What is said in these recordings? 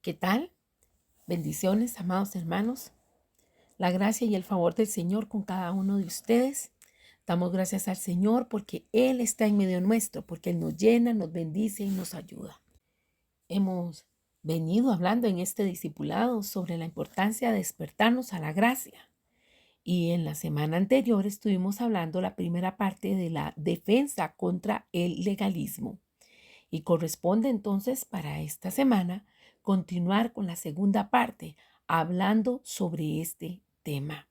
¿Qué tal? Bendiciones, amados hermanos. La gracia y el favor del Señor con cada uno de ustedes. Damos gracias al Señor porque Él está en medio nuestro, porque Él nos llena, nos bendice y nos ayuda. Hemos venido hablando en este discipulado sobre la importancia de despertarnos a la gracia. Y en la semana anterior estuvimos hablando la primera parte de la defensa contra el legalismo. Y corresponde entonces para esta semana continuar con la segunda parte, hablando sobre este tema.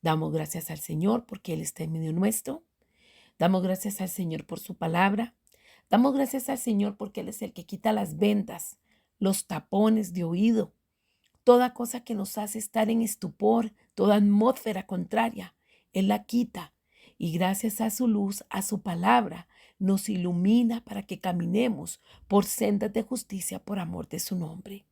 Damos gracias al Señor porque Él está en medio nuestro. Damos gracias al Señor por su palabra. Damos gracias al Señor porque Él es el que quita las vendas, los tapones de oído, toda cosa que nos hace estar en estupor, toda atmósfera contraria. Él la quita y gracias a su luz, a su palabra, nos ilumina para que caminemos por sendas de justicia por amor de su nombre.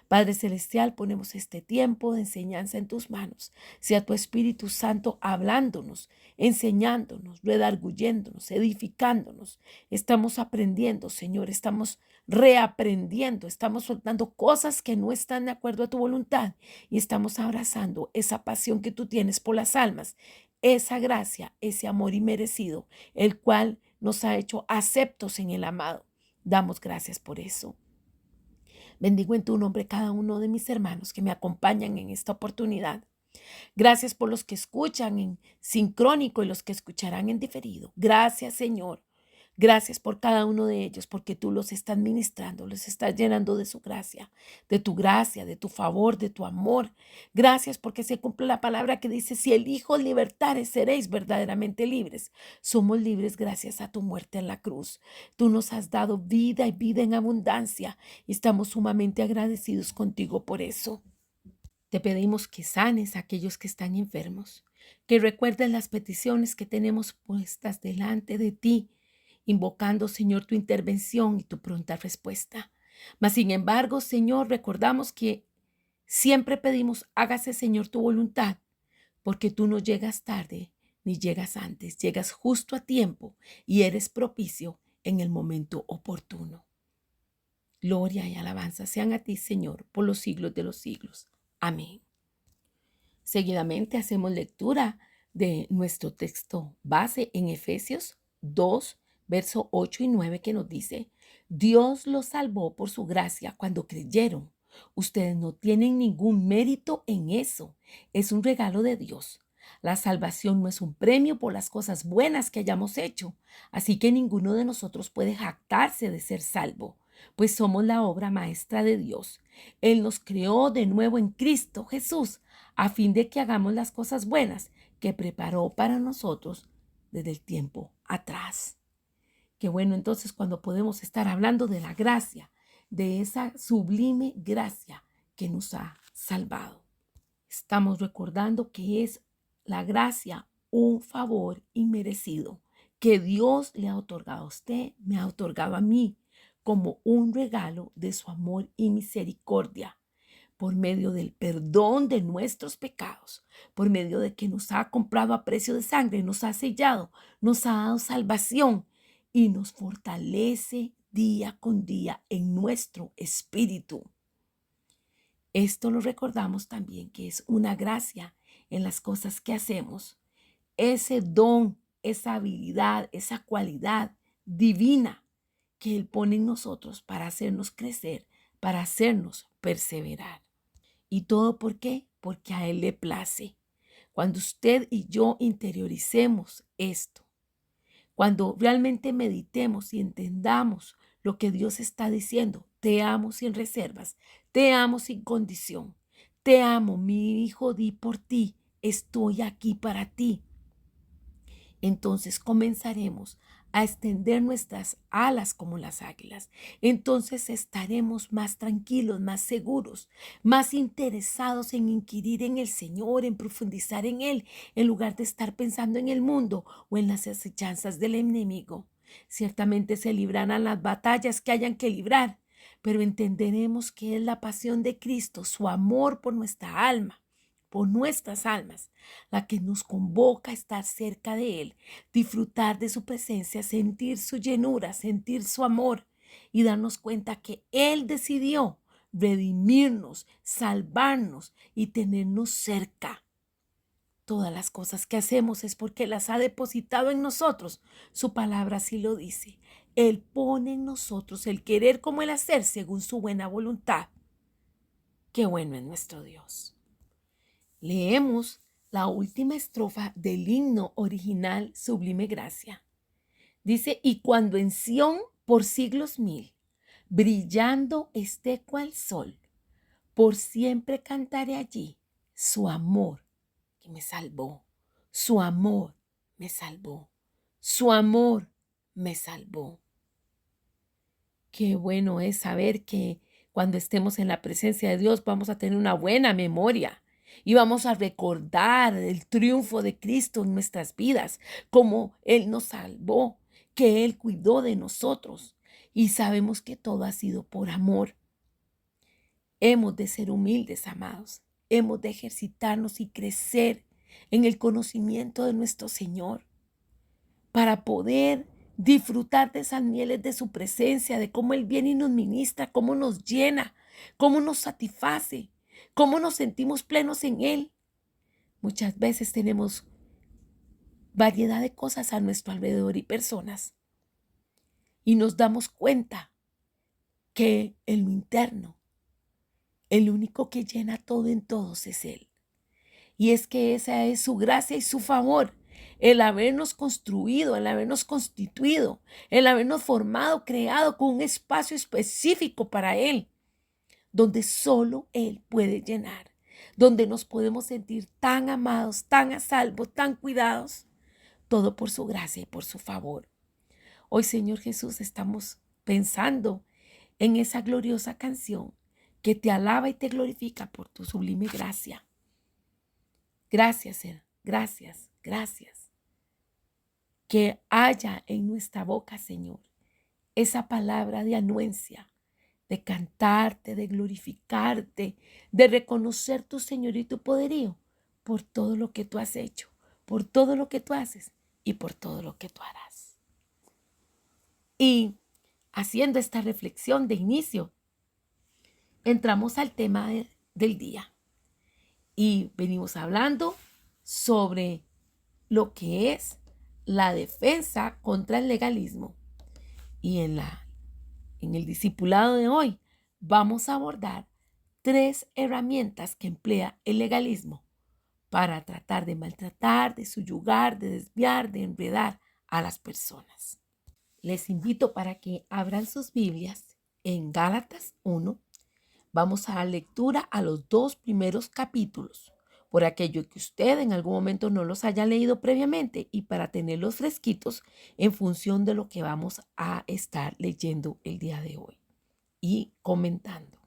Padre Celestial, ponemos este tiempo de enseñanza en tus manos. Sea tu Espíritu Santo hablándonos, enseñándonos, redarguyéndonos, edificándonos. Estamos aprendiendo, Señor, estamos reaprendiendo, estamos soltando cosas que no están de acuerdo a tu voluntad y estamos abrazando esa pasión que tú tienes por las almas, esa gracia, ese amor inmerecido, el cual nos ha hecho aceptos en el amado. Damos gracias por eso. Bendigo en tu nombre cada uno de mis hermanos que me acompañan en esta oportunidad. Gracias por los que escuchan en sincrónico y los que escucharán en diferido. Gracias, Señor. Gracias por cada uno de ellos, porque tú los estás ministrando, los estás llenando de su gracia, de tu favor, de tu amor. Gracias porque se cumple la palabra que dice, si el Hijo os libertare, seréis verdaderamente libres. Somos libres gracias a tu muerte en la cruz. Tú nos has dado vida y vida en abundancia y estamos sumamente agradecidos contigo por eso. Te pedimos que sanes a aquellos que están enfermos, que recuerden las peticiones que tenemos puestas delante de ti, invocando, Señor, tu intervención y tu pronta respuesta. Mas, sin embargo, Señor, recordamos que siempre pedimos, hágase, Señor, tu voluntad, porque tú no llegas tarde ni llegas antes, llegas justo a tiempo y eres propicio en el momento oportuno. Gloria y alabanza sean a ti, Señor, por los siglos de los siglos. Amén. Seguidamente hacemos lectura de nuestro texto base en Efesios 2, versos 8 y 9, que nos dice, Dios los salvó por su gracia cuando creyeron. Ustedes no tienen ningún mérito en eso. Es un regalo de Dios. La salvación no es un premio por las cosas buenas que hayamos hecho, así que ninguno de nosotros puede jactarse de ser salvo, pues somos la obra maestra de Dios. Él nos creó de nuevo en Cristo Jesús, a fin de que hagamos las cosas buenas que preparó para nosotros desde el tiempo atrás. Qué bueno entonces cuando podemos estar hablando de la gracia, de esa sublime gracia que nos ha salvado. Estamos recordando que es la gracia un favor inmerecido que Dios le ha otorgado a usted, me ha otorgado a mí, como un regalo de su amor y misericordia, por medio del perdón de nuestros pecados, por medio de que nos ha comprado a precio de sangre, nos ha sellado, nos ha dado salvación y nos fortalece día con día en nuestro espíritu. Esto lo recordamos también que es una gracia en las cosas que hacemos, ese don, esa habilidad, esa cualidad divina que Él pone en nosotros para hacernos crecer, para hacernos perseverar. ¿Y todo por qué? Porque a Él le place. Cuando usted y yo interioricemos esto, cuando realmente meditemos y entendamos lo que Dios está diciendo, te amo sin reservas, te amo sin condición, te amo, mi hijo, di por ti, estoy aquí para ti. Entonces comenzaremos a extender nuestras alas como las águilas. Entonces estaremos más tranquilos, más seguros, más interesados en inquirir en el Señor, en profundizar en Él, en lugar de estar pensando en el mundo o en las acechanzas del enemigo. Ciertamente se librarán las batallas que hayan que librar, pero entenderemos que es la pasión de Cristo, su amor por nuestra alma, por nuestras almas, la que nos convoca a estar cerca de Él, disfrutar de su presencia, sentir su llenura, sentir su amor y darnos cuenta que Él decidió redimirnos, salvarnos y tenernos cerca. Todas las cosas que hacemos es porque las ha depositado en nosotros. Su palabra así lo dice. Él pone en nosotros el querer como el hacer según su buena voluntad. Qué bueno es nuestro Dios. Leemos la última estrofa del himno original Sublime Gracia. Dice, y cuando en Sión por siglos 1000, brillando esté cual sol, por siempre cantaré allí su amor que me salvó, su amor me salvó, su amor me salvó. Qué bueno es saber que cuando estemos en la presencia de Dios vamos a tener una buena memoria y vamos a recordar el triunfo de Cristo en nuestras vidas, cómo Él nos salvó, que Él cuidó de nosotros y sabemos que todo ha sido por amor. Hemos de ser humildes, amados. Hemos de ejercitarnos y crecer en el conocimiento de nuestro Señor para poder disfrutar de esas mieles de su presencia, de cómo Él viene y nos ministra, cómo nos llena, cómo nos satisface, cómo nos sentimos plenos en Él. Muchas veces tenemos variedad de cosas a nuestro alrededor y personas y nos damos cuenta que en lo interno, el único que llena todo en todos es Él. Y es que esa es su gracia y su favor, el habernos construido, el habernos constituido, el habernos formado, creado con un espacio específico para Él, donde solo Él puede llenar, donde nos podemos sentir tan amados, tan a salvo, tan cuidados, todo por su gracia y por su favor. Hoy, Señor Jesús, estamos pensando en esa gloriosa canción que te alaba y te glorifica por tu sublime gracia. Gracias, Señor. Gracias, gracias. Que haya en nuestra boca, Señor, esa palabra de anuencia, de cantarte, de glorificarte, de reconocer tu Señor y tu poderío por todo lo que tú has hecho, por todo lo que tú haces y por todo lo que tú harás. Y haciendo esta reflexión de inicio, entramos al tema del día. Y venimos hablando sobre lo que es la defensa contra el legalismo. Y en el discipulado de hoy vamos a abordar 3 herramientas que emplea el legalismo para tratar de maltratar, de subyugar, de desviar, de enredar a las personas. Les invito para que abran sus Biblias en Gálatas 1. Vamos a dar lectura a los 2 primeros capítulos, por aquello que usted en algún momento no los haya leído previamente y para tenerlos fresquitos en función de lo que vamos a estar leyendo el día de hoy y comentando.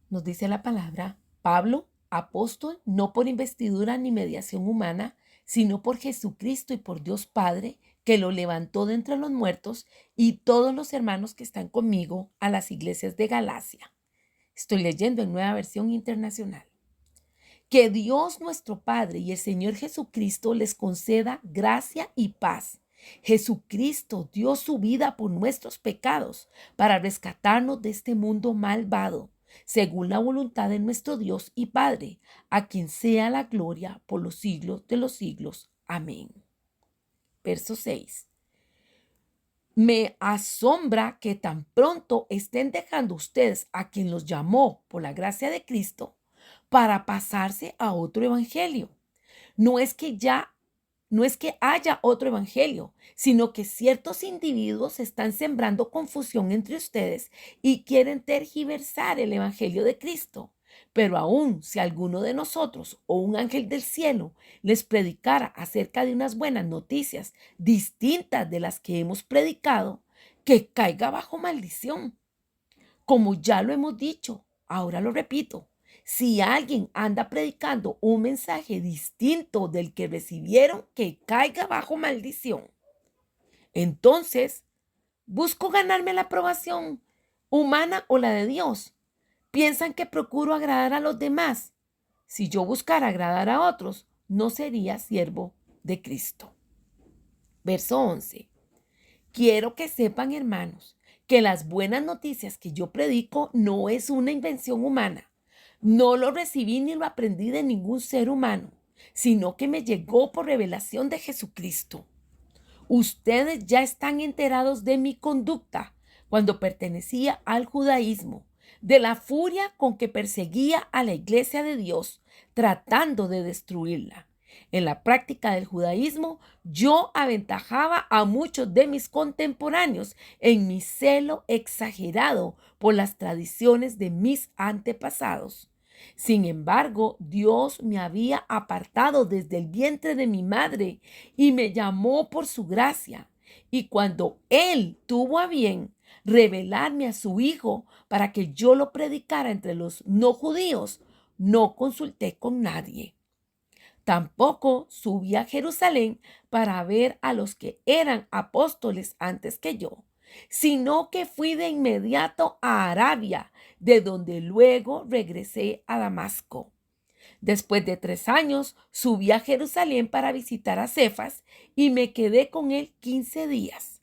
Nos dice la palabra, Pablo, apóstol, no por investidura ni mediación humana, sino por Jesucristo y por Dios Padre, que lo levantó de entre los muertos, y todos los hermanos que están conmigo a las iglesias de Galacia. Estoy leyendo en Nueva Versión Internacional. Que Dios nuestro Padre y el Señor Jesucristo les conceda gracia y paz. Jesucristo dio su vida por nuestros pecados para rescatarnos de este mundo malvado, según la voluntad de nuestro Dios y Padre, a quien sea la gloria por los siglos de los siglos. Amén. Verso 6. Me asombra que tan pronto estén dejando ustedes a quien los llamó por la gracia de Cristo para pasarse a otro evangelio. No es que haya otro evangelio, sino que ciertos individuos están sembrando confusión entre ustedes y quieren tergiversar el evangelio de Cristo. Pero aún si alguno de nosotros o un ángel del cielo les predicara acerca de unas buenas noticias distintas de las que hemos predicado, que caiga bajo maldición. Como ya lo hemos dicho, ahora lo repito, si alguien anda predicando un mensaje distinto del que recibieron, que caiga bajo maldición. Entonces, ¿busco ganarme la aprobación humana o la de Dios? ¿Piensan que procuro agradar a los demás? Si yo buscara agradar a otros, no sería siervo de Cristo. Verso 11. Quiero que sepan, hermanos, que las buenas noticias que yo predico no es una invención humana. No lo recibí ni lo aprendí de ningún ser humano, sino que me llegó por revelación de Jesucristo. Ustedes ya están enterados de mi conducta cuando pertenecía al judaísmo, de la furia con que perseguía a la iglesia de Dios, tratando de destruirla. En la práctica del judaísmo, yo aventajaba a muchos de mis contemporáneos en mi celo exagerado por las tradiciones de mis antepasados. Sin embargo, Dios me había apartado desde el vientre de mi madre y me llamó por su gracia. Y cuando Él tuvo a bien revelarme a su Hijo para que yo lo predicara entre los no judíos, no consulté con nadie. Tampoco subí a Jerusalén para ver a los que eran apóstoles antes que yo, sino que fui de inmediato a Arabia, de donde luego regresé a Damasco. Después de 3 años, subí a Jerusalén para visitar a Cefas y me quedé con él 15 días.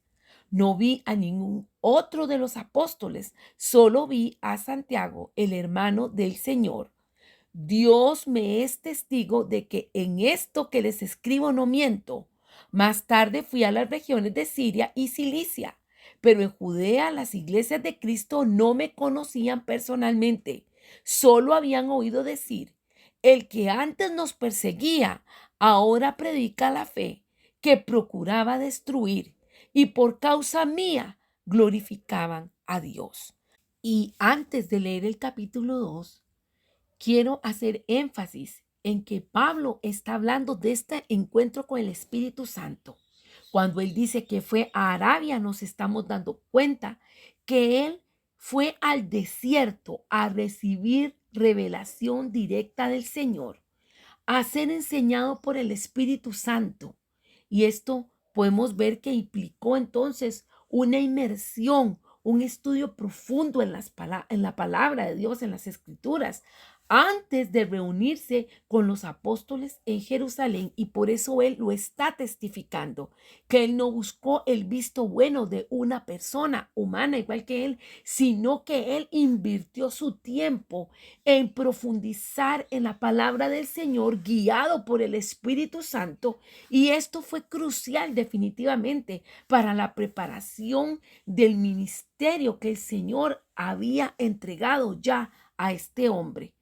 No vi a ningún otro de los apóstoles, solo vi a Santiago, el hermano del Señor. Dios me es testigo de que en esto que les escribo no miento. Más tarde fui a las regiones de Siria y Cilicia, pero en Judea las iglesias de Cristo no me conocían personalmente. Solo habían oído decir: el que antes nos perseguía, ahora predica la fe, que procuraba destruir, y por causa mía glorificaban a Dios. Y antes de leer el capítulo 2, quiero hacer énfasis en que Pablo está hablando de este encuentro con el Espíritu Santo. Cuando él dice que fue a Arabia, nos estamos dando cuenta que él fue al desierto a recibir revelación directa del Señor, a ser enseñado por el Espíritu Santo. Y esto podemos ver que implicó entonces una inmersión, un estudio profundo en la palabra de Dios, en las Escrituras, antes de reunirse con los apóstoles en Jerusalén. Y por eso él lo está testificando, que él no buscó el visto bueno de una persona humana igual que él, sino que él invirtió su tiempo en profundizar en la palabra del Señor, guiado por el Espíritu Santo. Y esto fue crucial definitivamente para la preparación del ministerio que el Señor había entregado ya a este hombre.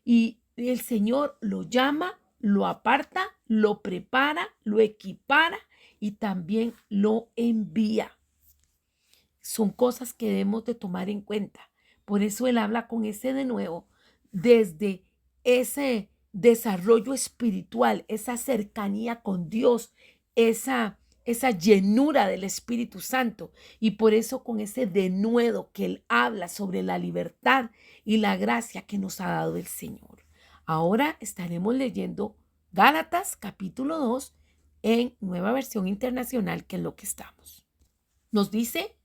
Y el Señor lo llama, lo aparta, lo prepara, lo equipara y también lo envía. Son cosas que debemos de tomar en cuenta. Por eso él habla con ese de nuevo, desde ese desarrollo espiritual, esa cercanía con Dios, esa llenura del Espíritu Santo. Y por eso con ese denuedo que él habla sobre la libertad y la gracia que nos ha dado el Señor. Ahora estaremos leyendo Gálatas capítulo 2 en Nueva Versión Internacional, que es lo que estamos. Nos dice,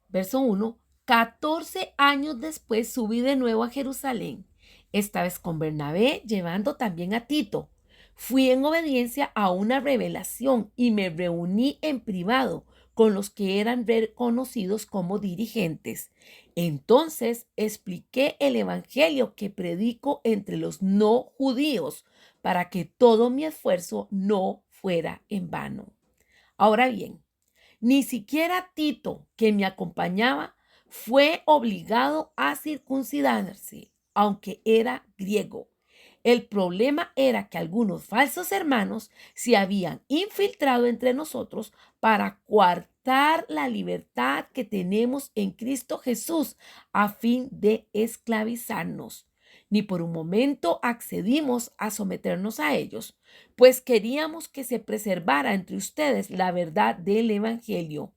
verso 1, 14 años después subí de nuevo a Jerusalén, esta vez con Bernabé, llevando también a Tito. Fui en obediencia a una revelación y me reuní en privado con los que eran reconocidos como dirigentes. Entonces expliqué el evangelio que predico entre los no judíos para que todo mi esfuerzo no fuera en vano. Ahora bien, ni siquiera Tito, que me acompañaba, fue obligado a circuncidarse, aunque era griego. El problema era que algunos falsos hermanos se habían infiltrado entre nosotros para coartar la libertad que tenemos en Cristo Jesús a fin de esclavizarnos. Ni por un momento accedimos a someternos a ellos, pues queríamos que se preservara entre ustedes la verdad del Evangelio.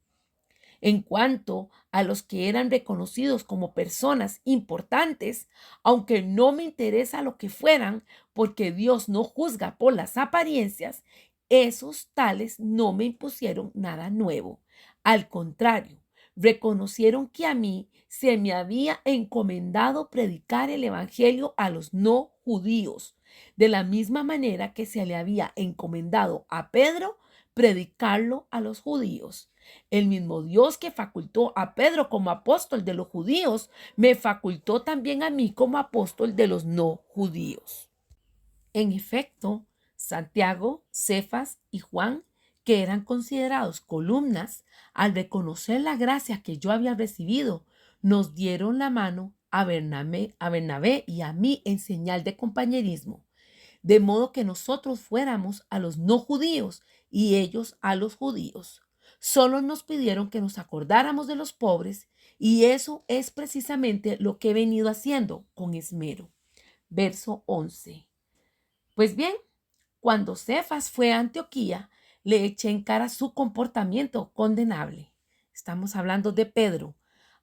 En cuanto a los que eran reconocidos como personas importantes, aunque no me interesa lo que fueran, porque Dios no juzga por las apariencias, esos tales no me impusieron nada nuevo. Al contrario, reconocieron que a mí se me había encomendado predicar el evangelio a los no judíos, de la misma manera que se le había encomendado a Pedro predicarlo a los judíos. El mismo Dios que facultó a Pedro como apóstol de los judíos, me facultó también a mí como apóstol de los no judíos. En efecto, Santiago, Cefas y Juan, que eran considerados columnas, al reconocer la gracia que yo había recibido, nos dieron la mano a Bernabé y a mí en señal de compañerismo, de modo que nosotros fuéramos a los no judíos y ellos a los judíos. Solo nos pidieron que nos acordáramos de los pobres y eso es precisamente lo que he venido haciendo con esmero. Verso 11. Pues bien, cuando Cefas fue a Antioquía, le eché en cara su comportamiento condenable. Estamos hablando de Pedro.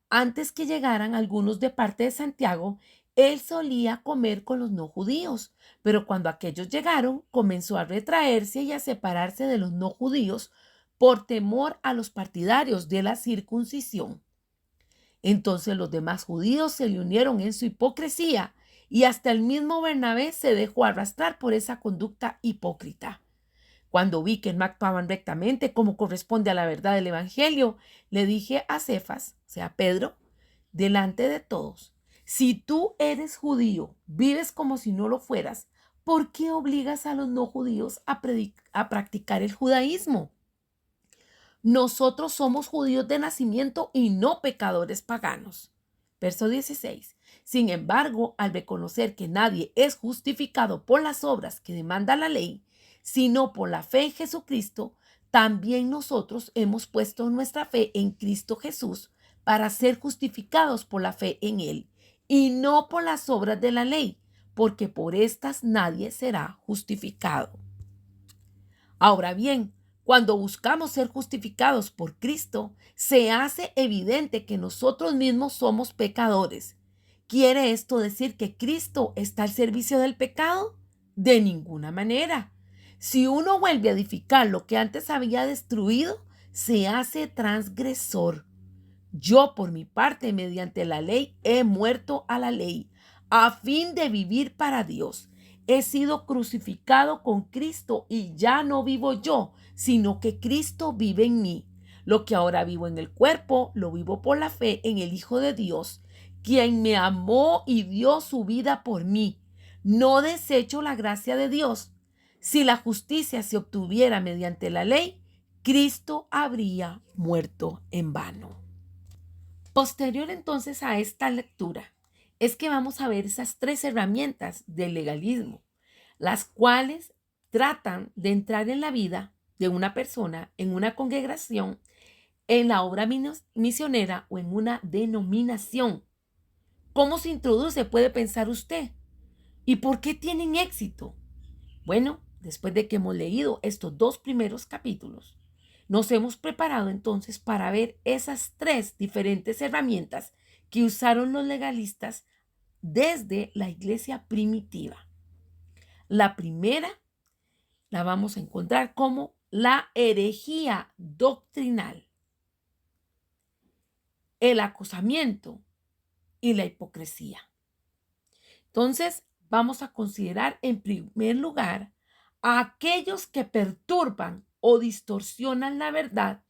Antes que llegaran algunos de parte de Santiago, él solía comer con los no judíos, pero cuando aquellos llegaron, comenzó a retraerse y a separarse de los no judíos por temor a los partidarios de la circuncisión. Entonces los demás judíos se le unieron en su hipocresía y hasta el mismo Bernabé se dejó arrastrar por esa conducta hipócrita. Cuando vi que no actuaban rectamente como corresponde a la verdad del Evangelio, le dije a Cefas, o sea, Pedro, delante de todos, si tú eres judío, vives como si no lo fueras, ¿por qué obligas a los no judíos a practicar el judaísmo? Nosotros somos judíos de nacimiento y no pecadores paganos. Verso 16. Sin embargo, al reconocer que nadie es justificado por las obras que demanda la ley, sino por la fe en Jesucristo, también nosotros hemos puesto nuestra fe en Cristo Jesús para ser justificados por la fe en Él, y no por las obras de la ley, porque por estas nadie será justificado. Ahora bien, cuando buscamos ser justificados por Cristo, se hace evidente que nosotros mismos somos pecadores. ¿Quiere esto decir que Cristo está al servicio del pecado? De ninguna manera. Si uno vuelve a edificar lo que antes había destruido, se hace transgresor. Yo, por mi parte, mediante la ley, he muerto a la ley, a fin de vivir para Dios. He sido crucificado con Cristo y ya no vivo yo, sino que Cristo vive en mí. Lo que ahora vivo en el cuerpo, lo vivo por la fe en el Hijo de Dios, quien me amó y dio su vida por mí. No desecho la gracia de Dios. Si la justicia se obtuviera mediante la ley, Cristo habría muerto en vano. Posterior entonces a esta lectura, es que vamos a ver esas tres herramientas del legalismo, las cuales tratan de entrar en la vida de una persona, en una congregación, en la obra misionera o en una denominación. ¿Cómo se introduce? Puede pensar usted. ¿Y por qué tienen éxito? Bueno, después de que hemos leído estos dos primeros capítulos, nos hemos preparado entonces para ver esas tres diferentes herramientas que usaron los legalistas desde la iglesia primitiva. La primera la vamos a encontrar como la herejía doctrinal, el acosamiento y la hipocresía. Entonces, vamos a considerar en primer lugar a aquellos que perturban o distorsionan la verdad,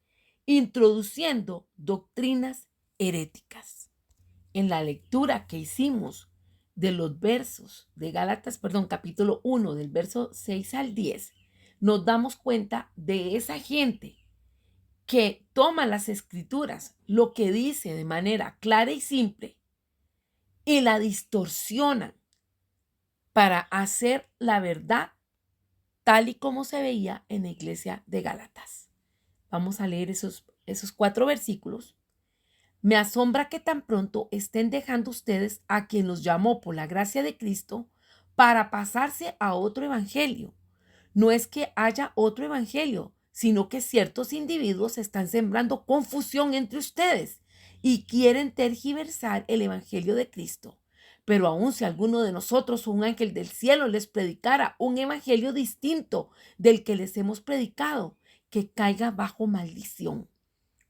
introduciendo doctrinas heréticas. En la lectura que hicimos de los versos de Gálatas, capítulo 1, del verso 6 al 10, nos damos cuenta de esa gente que toma las escrituras, lo que dice de manera clara y simple, y la distorsionan para hacer la verdad tal y como se veía en la iglesia de Gálatas. Vamos a leer esos 4 versículos. Me asombra que tan pronto estén dejando ustedes a quien los llamó por la gracia de Cristo para pasarse a otro evangelio. No es que haya otro evangelio, sino que ciertos individuos están sembrando confusión entre ustedes y quieren tergiversar el evangelio de Cristo. Pero aun si alguno de nosotros o un ángel del cielo les predicara un evangelio distinto del que les hemos predicado, que caiga bajo maldición.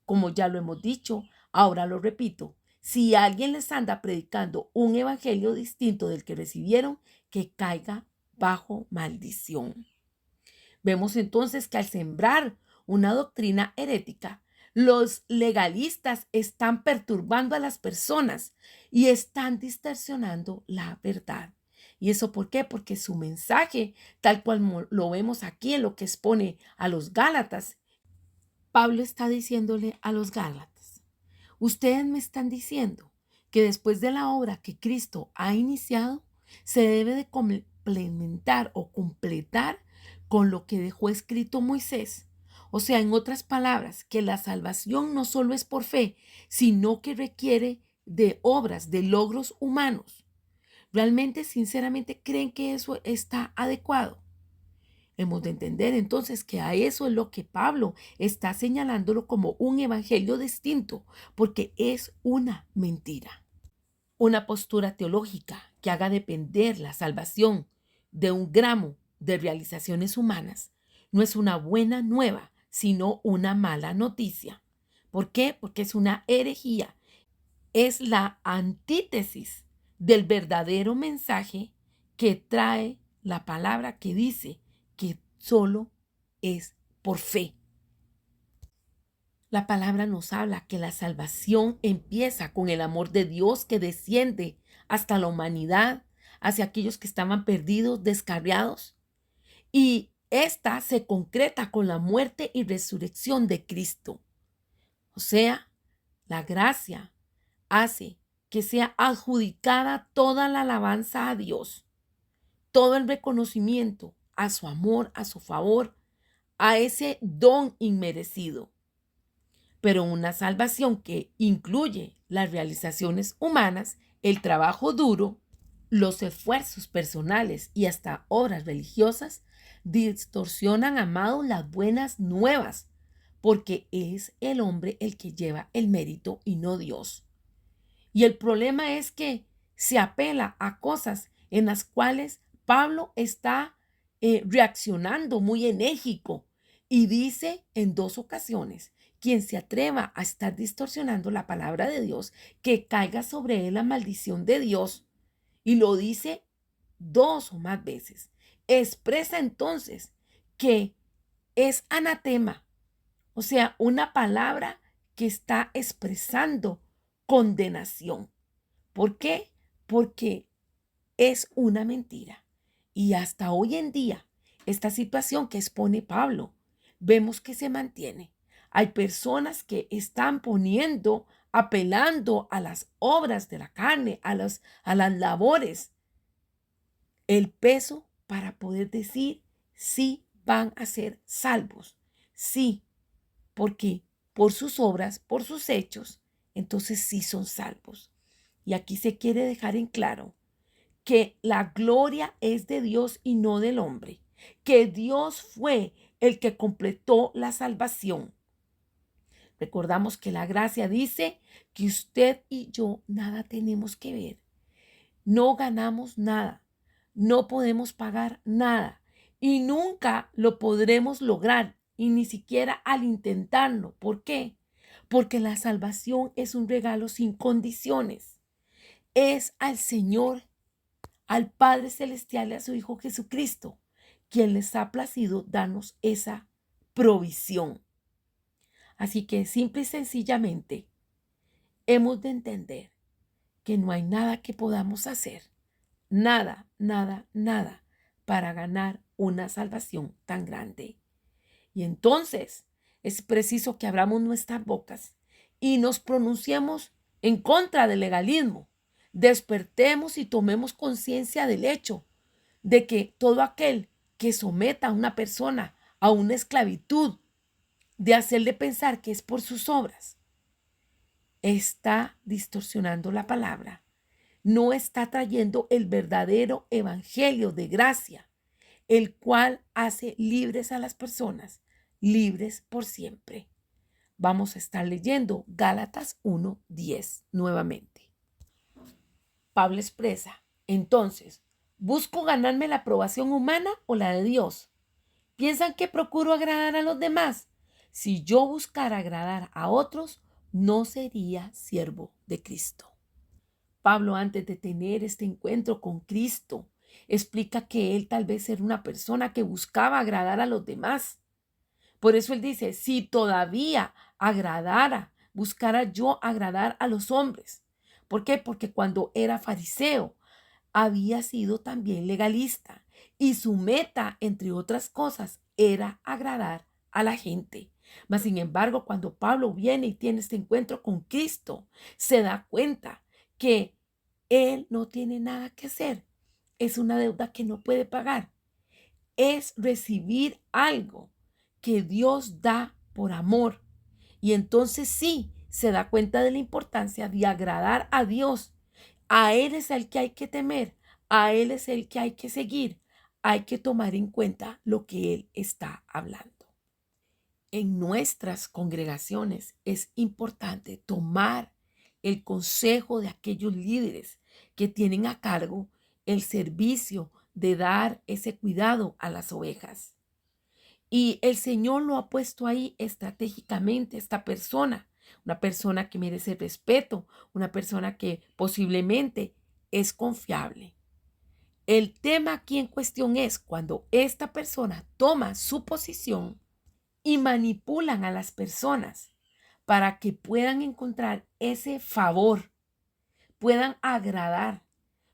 Como ya lo hemos dicho, ahora lo repito, si alguien les anda predicando un evangelio distinto del que recibieron, que caiga bajo maldición. Vemos entonces que al sembrar una doctrina herética. Los legalistas están perturbando a las personas y están distorsionando la verdad. ¿Y eso por qué? Porque su mensaje, tal cual lo vemos aquí en lo que expone a los Gálatas, Pablo está diciéndole a los Gálatas: ustedes me están diciendo que después de la obra que Cristo ha iniciado, se debe de complementar o completar con lo que dejó escrito Moisés. O sea, en otras palabras, que la salvación no solo es por fe, sino que requiere de obras, de logros humanos. ¿Realmente, sinceramente, creen que eso está adecuado? Hemos de entender entonces que a eso es lo que Pablo está señalándolo como un evangelio distinto, porque es una mentira. Una postura teológica que haga depender la salvación de un gramo de realizaciones humanas no es una buena nueva, sino una mala noticia. ¿Por qué? Porque es una herejía. Es la antítesis del verdadero mensaje que trae la palabra que dice que solo es por fe. La palabra nos habla que la salvación empieza con el amor de Dios que desciende hasta la humanidad, hacia aquellos que estaban perdidos, descarriados. Y esta se concreta con la muerte y resurrección de Cristo. O sea, la gracia hace que sea adjudicada toda la alabanza a Dios, todo el reconocimiento a su amor, a su favor, a ese don inmerecido. Pero una salvación que incluye las realizaciones humanas, el trabajo duro, los esfuerzos personales y hasta obras religiosas, distorsionan, amados, las buenas nuevas, porque es el hombre el que lleva el mérito y no Dios. Y el problema es que se apela a cosas en las cuales Pablo está reaccionando muy enérgico y dice en 2 ocasiones: quien se atreva a estar distorsionando la palabra de Dios, que caiga sobre él la maldición de Dios. Y lo dice 2 o más veces. Expresa entonces que es anatema, o sea, una palabra que está expresando condenación. ¿Por qué? Porque es una mentira. Y hasta hoy en día, esta situación que expone Pablo, vemos que se mantiene. Hay personas que están poniendo, apelando a las obras de la carne, a las labores, el peso para poder decir si van a ser salvos. Sí, porque por sus obras, por sus hechos, entonces sí son salvos. Y aquí se quiere dejar en claro que la gloria es de Dios y no del hombre, que Dios fue el que completó la salvación. Recordamos que la gracia dice que usted y yo nada tenemos que ver, no ganamos nada, no podemos pagar nada y nunca lo podremos lograr, y ni siquiera al intentarlo. ¿Por qué? Porque la salvación es un regalo sin condiciones. Es al Señor, al Padre Celestial y a su Hijo Jesucristo, quien les ha placido darnos esa provisión. Así que simple y sencillamente hemos de entender que no hay nada que podamos hacer, nada, nada, nada, para ganar una salvación tan grande. Y entonces es preciso que abramos nuestras bocas y nos pronunciemos en contra del legalismo. Despertemos y tomemos conciencia del hecho de que todo aquel que someta a una persona a una esclavitud, de hacerle pensar que es por sus obras, está distorsionando la palabra. No está trayendo el verdadero evangelio de gracia, el cual hace libres a las personas, libres por siempre. Vamos a estar leyendo Gálatas 1:10 nuevamente. Pablo expresa: entonces, ¿busco ganarme la aprobación humana o la de Dios? ¿Piensan que procuro agradar a los demás? Si yo buscara agradar a otros, no sería siervo de Cristo. Pablo, antes de tener este encuentro con Cristo, explica que él tal vez era una persona que buscaba agradar a los demás. Por eso él dice, si todavía buscara yo agradar a los hombres. ¿Por qué? Porque cuando era fariseo, había sido también legalista y su meta, entre otras cosas, era agradar a la gente. Mas, sin embargo, cuando Pablo viene y tiene este encuentro con Cristo, se da cuenta que él no tiene nada que hacer. Es una deuda que no puede pagar. Es recibir algo que Dios da por amor. Y entonces sí, se da cuenta de la importancia de agradar a Dios. A Él es el que hay que temer, a Él es el que hay que seguir. Hay que tomar en cuenta lo que Él está hablando. En nuestras congregaciones es importante tomar el consejo de aquellos líderes que tienen a cargo el servicio de dar ese cuidado a las ovejas. Y el Señor lo ha puesto ahí estratégicamente, esta persona, una persona que merece respeto, una persona que posiblemente es confiable. El tema aquí en cuestión es cuando esta persona toma su posición y manipulan a las personas para que puedan encontrar ese favor, puedan agradar,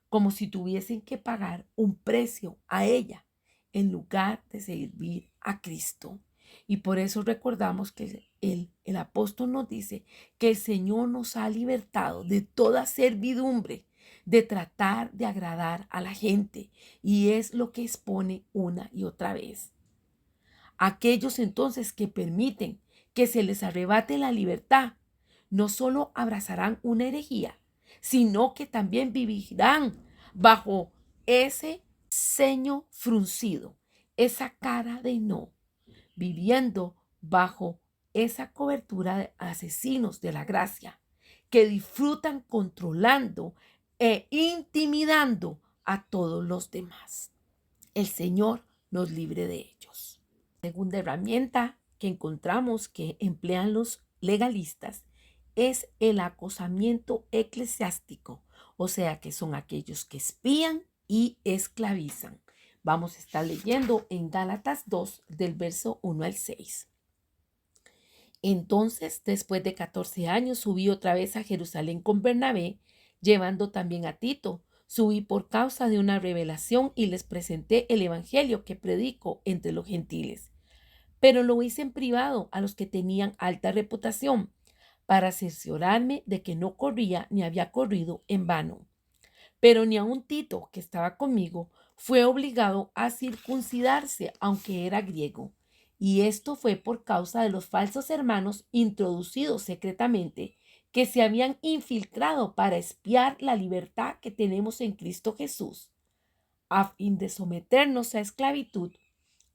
como si tuviesen que pagar un precio a ella en lugar de servir a Cristo. Y por eso recordamos que el apóstol nos dice que el Señor nos ha libertado de toda servidumbre, de tratar de agradar a la gente. Y es lo que expone una y otra vez. Aquellos entonces que permiten que se les arrebate la libertad, no solo abrazarán una herejía, sino que también vivirán bajo ese ceño fruncido, esa cara de no, viviendo bajo esa cobertura de asesinos de la gracia, que disfrutan controlando e intimidando a todos los demás. El Señor nos libre de ellos. Segunda herramienta que encontramos que emplean los legalistas es el acosamiento eclesiástico, o sea que son aquellos que espían y esclavizan. Vamos a estar leyendo en Gálatas 2 del verso 1 al 6. Entonces, después de 14 años, subí otra vez a Jerusalén con Bernabé, llevando también a Tito. Subí por causa de una revelación y les presenté el evangelio que predico entre los gentiles. Pero lo hice en privado a los que tenían alta reputación, para cerciorarme de que no corría ni había corrido en vano. Pero ni aun Tito, que estaba conmigo, fue obligado a circuncidarse, aunque era griego. Y esto fue por causa de los falsos hermanos introducidos secretamente, que se habían infiltrado para espiar la libertad que tenemos en Cristo Jesús, a fin de someternos a esclavitud,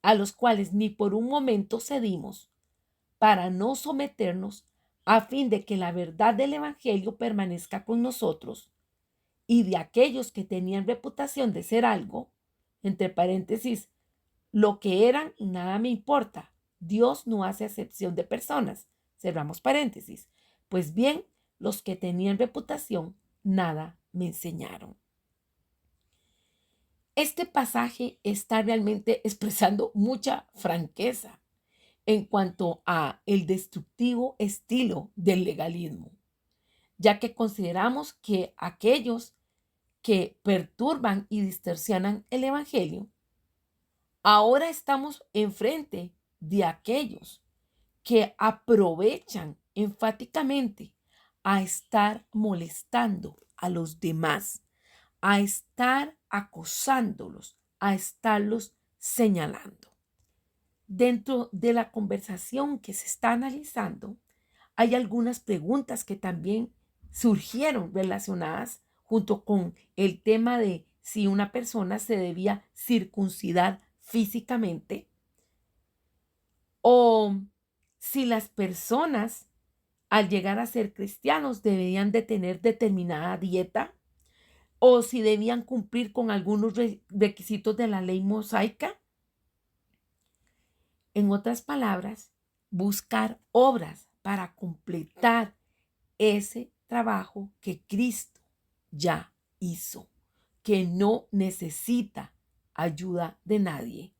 a los cuales ni por un momento cedimos, para no someternos, a fin de que la verdad del Evangelio permanezca con nosotros. Y de aquellos que tenían reputación de ser algo, entre paréntesis, lo que eran, nada me importa. Dios no hace acepción de personas. Cerramos paréntesis. Pues bien, los que tenían reputación, nada me enseñaron. Este pasaje está realmente expresando mucha franqueza en cuanto a el destructivo estilo del legalismo, ya que consideramos que aquellos que perturban y distorsionan el evangelio, ahora estamos enfrente de aquellos que aprovechan enfáticamente a estar molestando a los demás, a estar acosándolos, a estarlos señalando. Dentro de la conversación que se está analizando, hay algunas preguntas que también surgieron relacionadas junto con el tema de si una persona se debía circuncidar físicamente o si las personas al llegar a ser cristianos debían de tener determinada dieta o si debían cumplir con algunos requisitos de la ley mosaica. En otras palabras, buscar obras para completar ese trabajo que Cristo ya hizo, que no necesita ayuda de nadie.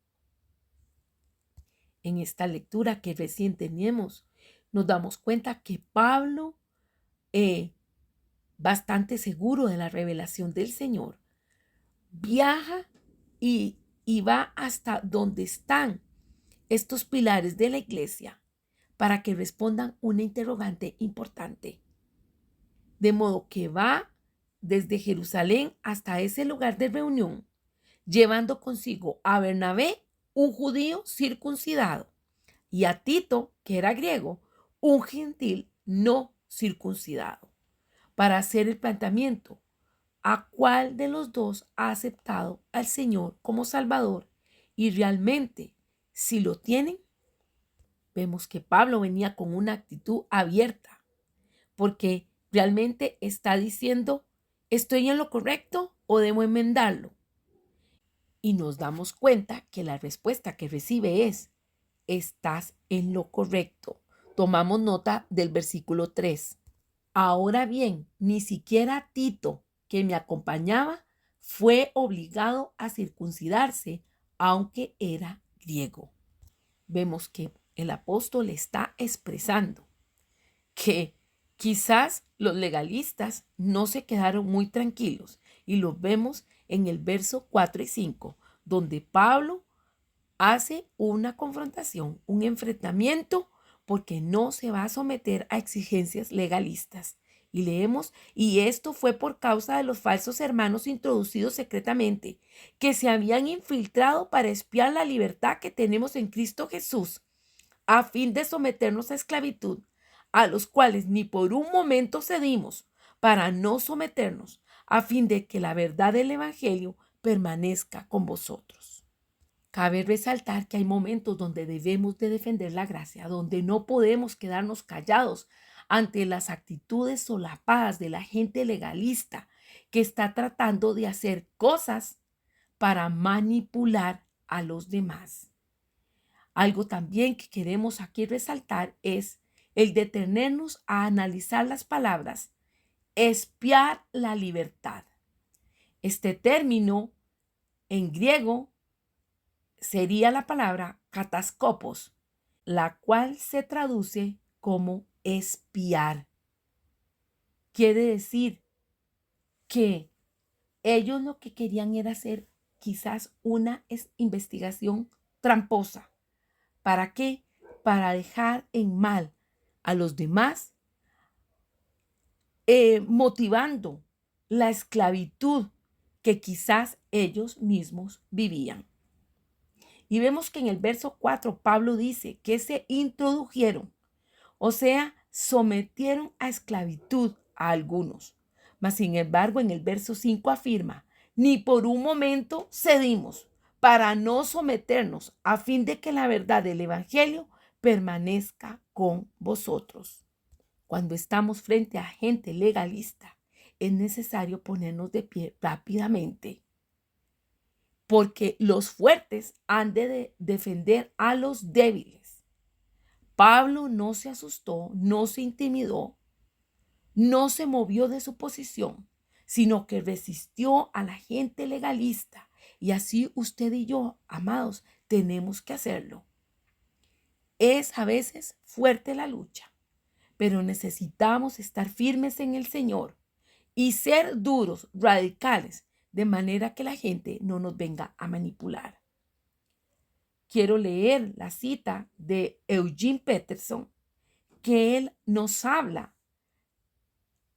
en esta lectura que recién tenemos, nos damos cuenta que Pablo, bastante seguro de la revelación del Señor, viaja y va hasta donde están estos pilares de la iglesia para que respondan una interrogante importante. De modo que va desde Jerusalén hasta ese lugar de reunión, llevando consigo a Bernabé, un judío circuncidado, y a Tito, que era griego, un gentil no circuncidado, para hacer el planteamiento: ¿a cuál de los dos ha aceptado al Señor como Salvador? Y realmente, si lo tienen, vemos que Pablo venía con una actitud abierta, porque realmente está diciendo: ¿estoy en lo correcto o debo enmendarlo? Y nos damos cuenta que la respuesta que recibe es: estás en lo correcto. Tomamos nota del versículo 3. Ahora bien, ni siquiera Tito, que me acompañaba, fue obligado a circuncidarse, aunque era griego. Vemos que el apóstol está expresando que quizás los legalistas no se quedaron muy tranquilos, y lo vemos en el verso 4 y 5, donde Pablo hace una confrontación, un enfrentamiento, porque no se va a someter a exigencias legalistas. Y leemos: y esto fue por causa de los falsos hermanos introducidos secretamente, que se habían infiltrado para espiar la libertad que tenemos en Cristo Jesús, a fin de someternos a esclavitud, a los cuales ni por un momento cedimos, para no someternos, a fin de que la verdad del Evangelio permanezca con vosotros. Cabe resaltar que hay momentos donde debemos de defender la gracia, donde no podemos quedarnos callados ante las actitudes solapadas de la gente legalista que está tratando de hacer cosas para manipular a los demás. Algo también que queremos aquí resaltar es el detenernos a analizar las palabras espiar la libertad. Este término en griego sería la palabra kataskopos, la cual se traduce como espiar. Quiere decir que ellos lo que querían era hacer quizás una investigación tramposa. ¿Para qué? Para dejar en mal a los demás, motivando la esclavitud que quizás ellos mismos vivían. Y vemos que en el verso 4 Pablo dice que se introdujeron, o sea, sometieron a esclavitud a algunos. Mas sin embargo, en el verso 5 afirma: ni por un momento cedimos, para no someternos, a fin de que la verdad del Evangelio permanezca con vosotros. Cuando estamos frente a gente legalista, es necesario ponernos de pie rápidamente, porque los fuertes han de defender a los débiles. Pablo no se asustó, no se intimidó, no se movió de su posición, sino que resistió a la gente legalista. Y así usted y yo, amados, tenemos que hacerlo. Es a veces fuerte la lucha, pero necesitamos estar firmes en el Señor y ser duros, radicales, de manera que la gente no nos venga a manipular. Quiero leer la cita de Eugene Peterson, que él nos habla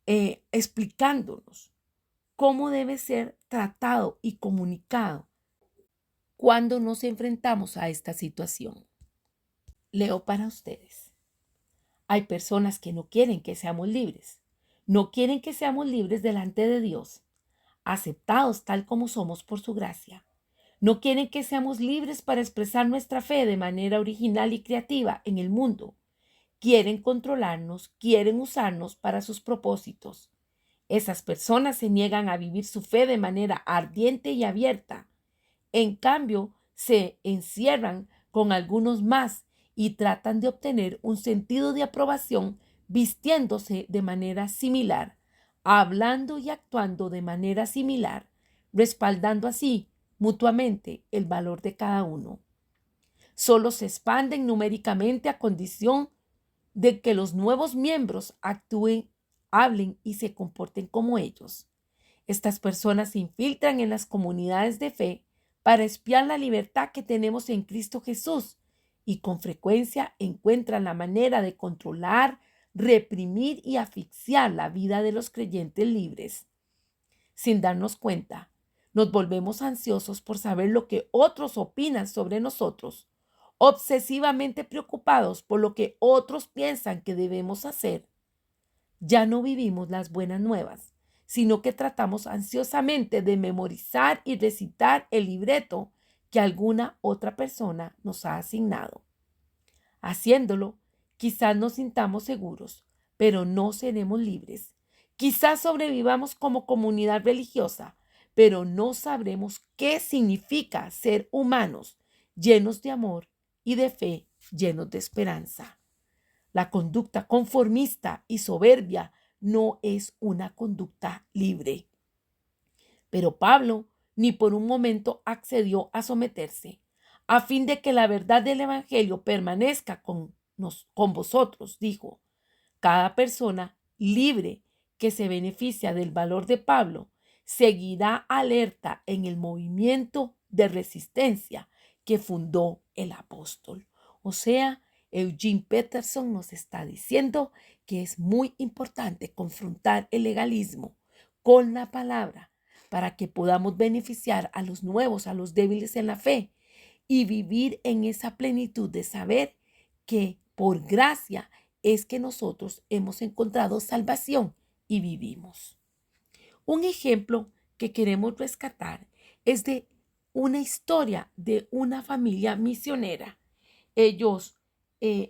explicándonos cómo debe ser tratado y comunicado cuando nos enfrentamos a esta situación. Leo para ustedes. Hay personas que no quieren que seamos libres. No quieren que seamos libres delante de Dios, aceptados tal como somos por su gracia. No quieren que seamos libres para expresar nuestra fe de manera original y creativa en el mundo. Quieren controlarnos, quieren usarnos para sus propósitos. Esas personas se niegan a vivir su fe de manera ardiente y abierta. En cambio, se encierran con algunos más y tratan de obtener un sentido de aprobación vistiéndose de manera similar, hablando y actuando de manera similar, respaldando así mutuamente el valor de cada uno. Solo se expanden numéricamente a condición de que los nuevos miembros actúen, hablen y se comporten como ellos. Estas personas se infiltran en las comunidades de fe para espiar la libertad que tenemos en Cristo Jesús y con frecuencia encuentran la manera de controlar, reprimir y asfixiar la vida de los creyentes libres. Sin darnos cuenta, nos volvemos ansiosos por saber lo que otros opinan sobre nosotros, obsesivamente preocupados por lo que otros piensan que debemos hacer. Ya no vivimos las buenas nuevas, sino que tratamos ansiosamente de memorizar y recitar el libreto que alguna otra persona nos ha asignado. Haciéndolo, quizás nos sintamos seguros, pero no seremos libres. Quizás sobrevivamos como comunidad religiosa, pero no sabremos qué significa ser humanos, llenos de amor y de fe, llenos de esperanza. La conducta conformista y soberbia no es una conducta libre. Pero Pablo ni por un momento accedió a someterse, a fin de que la verdad del Evangelio permanezca con vosotros, dijo. Cada persona libre que se beneficia del valor de Pablo seguirá alerta en el movimiento de resistencia que fundó el apóstol. O sea, Eugene Peterson nos está diciendo que es muy importante confrontar el legalismo con la palabra para que podamos beneficiar a los nuevos, a los débiles en la fe y vivir en esa plenitud de saber que por gracia es que nosotros hemos encontrado salvación y vivimos. Un ejemplo que queremos rescatar es de una historia de una familia misionera. Ellos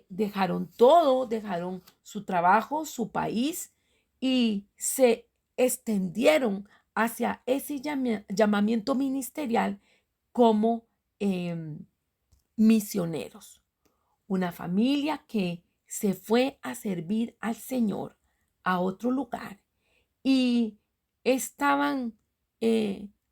dejaron todo, dejaron su trabajo, su país y se extendieron hacia ese llamamiento ministerial como misioneros. Una familia que se fue a servir al Señor a otro lugar y estaban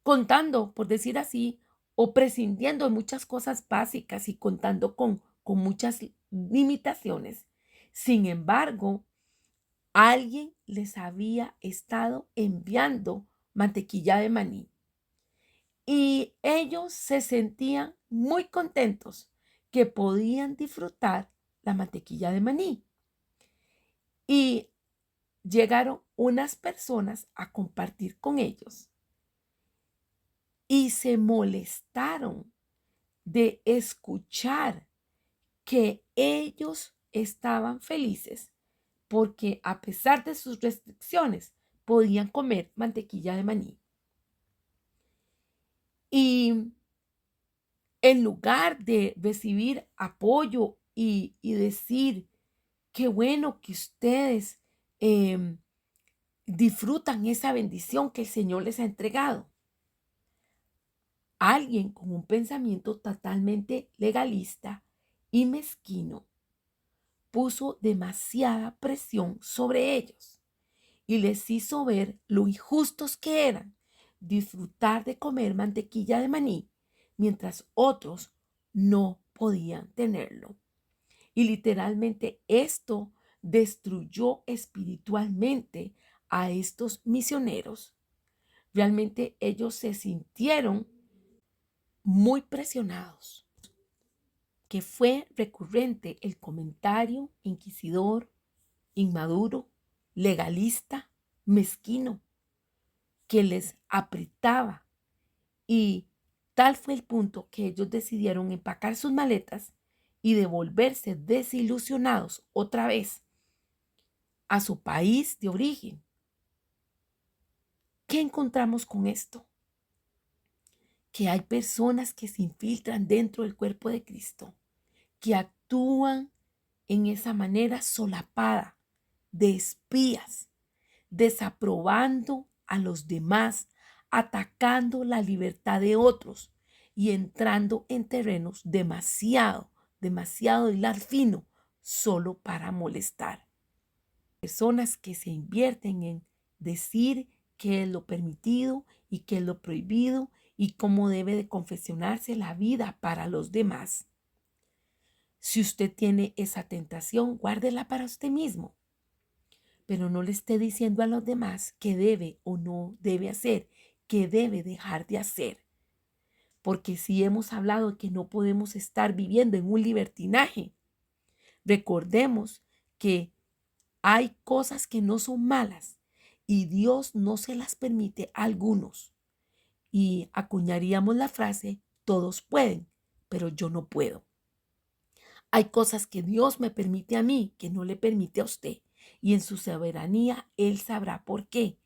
contando, por decir así, o prescindiendo de muchas cosas básicas y contando con muchas limitaciones. Sin embargo, alguien les había estado enviando mantequilla de maní y ellos se sentían muy contentos que podían disfrutar la mantequilla de maní. Y llegaron unas personas a compartir con ellos y se molestaron de escuchar que ellos estaban felices porque a pesar de sus restricciones podían comer mantequilla de maní. Y en lugar de recibir apoyo y decir, qué bueno que ustedes disfrutan esa bendición que el Señor les ha entregado. Alguien con un pensamiento totalmente legalista y mezquino puso demasiada presión sobre ellos y les hizo ver lo injustos que eran disfrutar de comer mantequilla de maní mientras otros no podían tenerlo. Y literalmente esto destruyó espiritualmente a estos misioneros. Realmente ellos se sintieron muy presionados, que fue recurrente el comentario inquisidor, inmaduro, legalista, mezquino, que les apretaba. Y tal fue el punto que ellos decidieron empacar sus maletas y devolverse desilusionados otra vez a su país de origen. ¿Qué encontramos con esto? Que hay personas que se infiltran dentro del cuerpo de Cristo, que actúan en esa manera solapada de espías, desaprobando a los demás, atacando la libertad de otros y entrando en terrenos demasiado hilar fino, solo para molestar. Personas que se invierten en decir qué es lo permitido y qué es lo prohibido y cómo debe de confeccionarse la vida para los demás. Si usted tiene esa tentación, guárdela para usted mismo, pero no le esté diciendo a los demás qué debe o no debe hacer, qué debe dejar de hacer. Porque si hemos hablado de que no podemos estar viviendo en un libertinaje, recordemos que hay cosas que no son malas y Dios no se las permite a algunos. Y acuñaríamos la frase, todos pueden, pero yo no puedo. Hay cosas que Dios me permite a mí que no le permite a usted. Y en su soberanía Él sabrá por qué.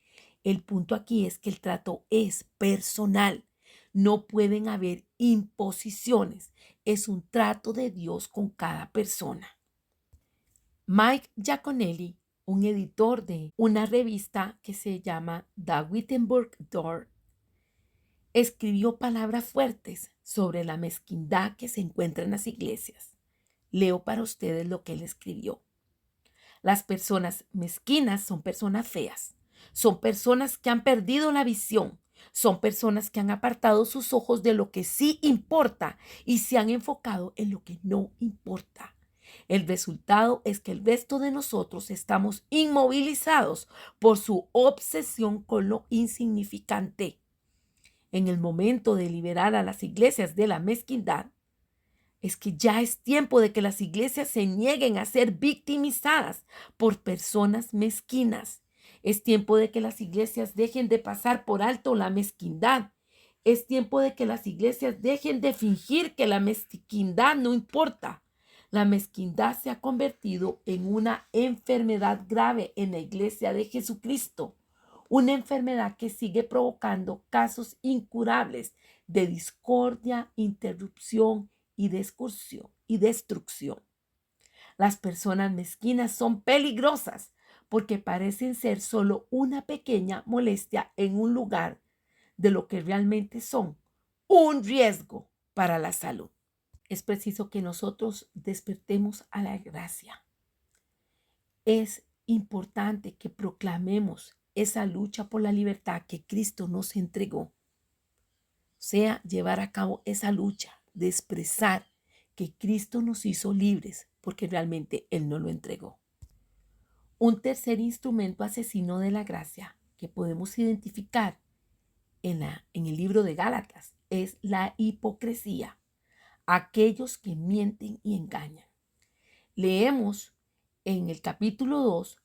El punto aquí es que el trato es personal. No pueden haber imposiciones. Es un trato de Dios con cada persona. Mike Giaconelli, un editor de una revista que se llama The Wittenberg Door, escribió palabras fuertes sobre la mezquindad que se encuentra en las iglesias. Leo para ustedes lo que él escribió. Las personas mezquinas son personas feas, son personas que han perdido la visión, son personas que han apartado sus ojos de lo que sí importa y se han enfocado en lo que no importa. El resultado es que el resto de nosotros estamos inmovilizados por su obsesión con lo insignificante. En el momento de liberar a las iglesias de la mezquindad, es que ya es tiempo de que las iglesias se nieguen a ser victimizadas por personas mezquinas. Es tiempo de que las iglesias dejen de pasar por alto la mezquindad. Es tiempo de que las iglesias dejen de fingir que la mezquindad no importa. La mezquindad se ha convertido en una enfermedad grave en la iglesia de Jesucristo. Una enfermedad que sigue provocando casos incurables de discordia, interrupción y destrucción. Las personas mezquinas son peligrosas porque parecen ser solo una pequeña molestia en un lugar de lo que realmente son un riesgo para la salud. Es preciso que nosotros despertemos a la gracia. Es importante que proclamemos esa lucha por la libertad que Cristo nos entregó. O sea, llevar a cabo esa lucha de expresar que Cristo nos hizo libres porque realmente Él nos lo entregó. Un tercer instrumento asesino de la gracia que podemos identificar en el libro de Gálatas es la hipocresía, aquellos que mienten y engañan. Leemos en el capítulo 2,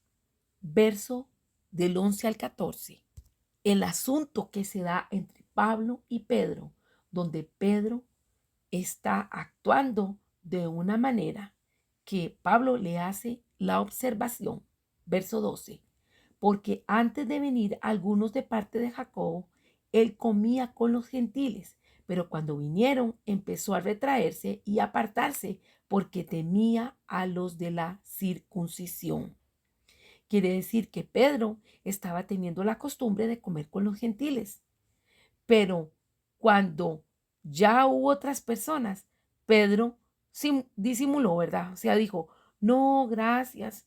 verso del 11 al 14, el asunto que se da entre Pablo y Pedro, donde Pedro está actuando de una manera que Pablo le hace la observación. Verso 12. Porque antes de venir algunos de parte de Jacobo, él comía con los gentiles, pero cuando vinieron empezó a retraerse y apartarse porque temía a los de la circuncisión. Quiere decir que Pedro estaba teniendo la costumbre de comer con los gentiles, pero cuando ya hubo otras personas, Pedro disimuló, ¿verdad? O sea, dijo, no, gracias,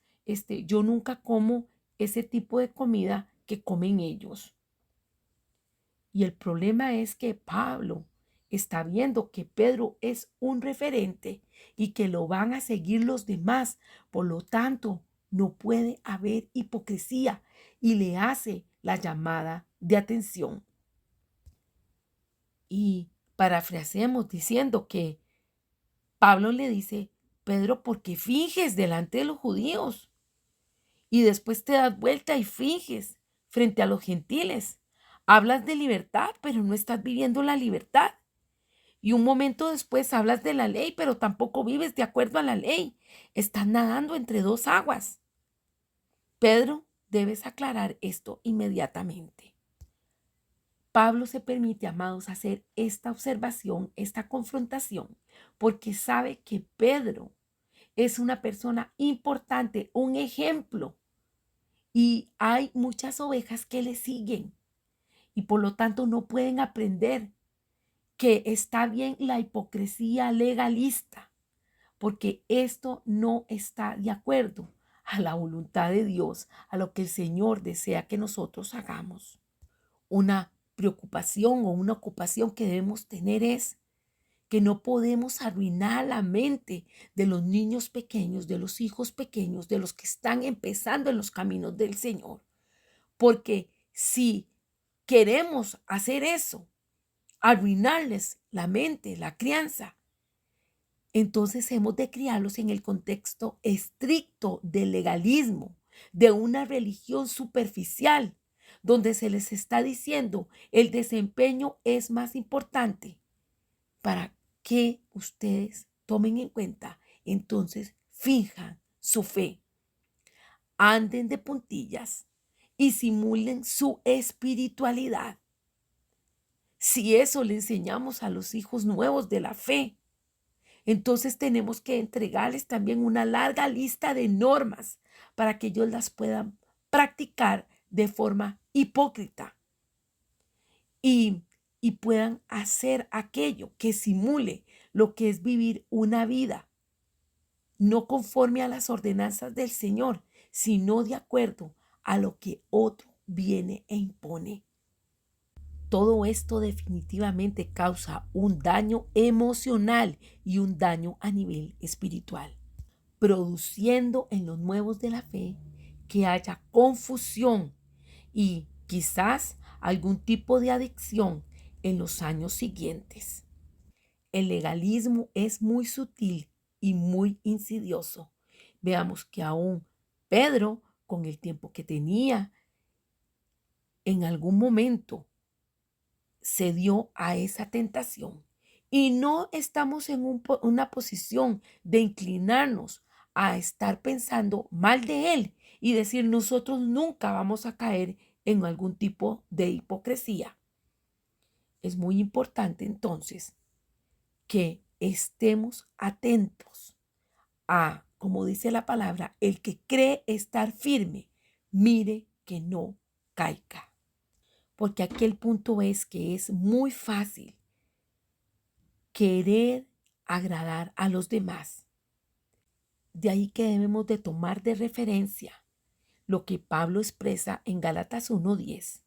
yo nunca como ese tipo de comida que comen ellos. Y el problema es que Pablo está viendo que Pedro es un referente y que lo van a seguir los demás. Por lo tanto, no puede haber hipocresía y le hace la llamada de atención. Y parafraseamos diciendo que Pablo le dice, Pedro, ¿por qué finges delante de los judíos? Y después te das vuelta y finges frente a los gentiles. Hablas de libertad, pero no estás viviendo la libertad. Y un momento después hablas de la ley, pero tampoco vives de acuerdo a la ley. Estás nadando entre dos aguas. Pedro, debes aclarar esto inmediatamente. Pablo se permite, amados, hacer esta observación, esta confrontación, porque sabe que Pedro es una persona importante, un ejemplo, y hay muchas ovejas que le siguen y por lo tanto no pueden aprender que está bien la hipocresía legalista, porque esto no está de acuerdo a la voluntad de Dios, a lo que el Señor desea que nosotros hagamos. Una preocupación o una ocupación que debemos tener es que no podemos arruinar la mente de los niños pequeños, de los hijos pequeños, de los que están empezando en los caminos del Señor. Porque si queremos hacer eso, arruinarles la mente, la crianza, entonces hemos de criarlos en el contexto estricto del legalismo, de una religión superficial, donde se les está diciendo el desempeño es más importante para que ustedes tomen en cuenta. Entonces finjan su fe, anden de puntillas y simulen su espiritualidad. Si eso le enseñamos a los hijos nuevos de la fe, entonces tenemos que entregarles también una larga lista de normas para que ellos las puedan practicar de forma hipócrita y, y puedan hacer aquello que simule lo que es vivir una vida no conforme a las ordenanzas del Señor, sino de acuerdo a lo que otro viene e impone. Todo esto definitivamente causa un daño emocional y un daño a nivel espiritual, produciendo en los nuevos de la fe que haya confusión y quizás algún tipo de adicción en los años siguientes. El legalismo es muy sutil y muy insidioso. Veamos que aún Pedro, con el tiempo que tenía, en algún momento se dio a esa tentación. Y no estamos en una posición de inclinarnos a estar pensando mal de él y decir nosotros nunca vamos a caer en algún tipo de hipocresía. Es muy importante entonces que estemos atentos a, como dice la palabra, el que cree estar firme, mire que no caiga. Porque aquí el punto es que es muy fácil querer agradar a los demás. De ahí que debemos de tomar de referencia lo que Pablo expresa en Gálatas 1:10.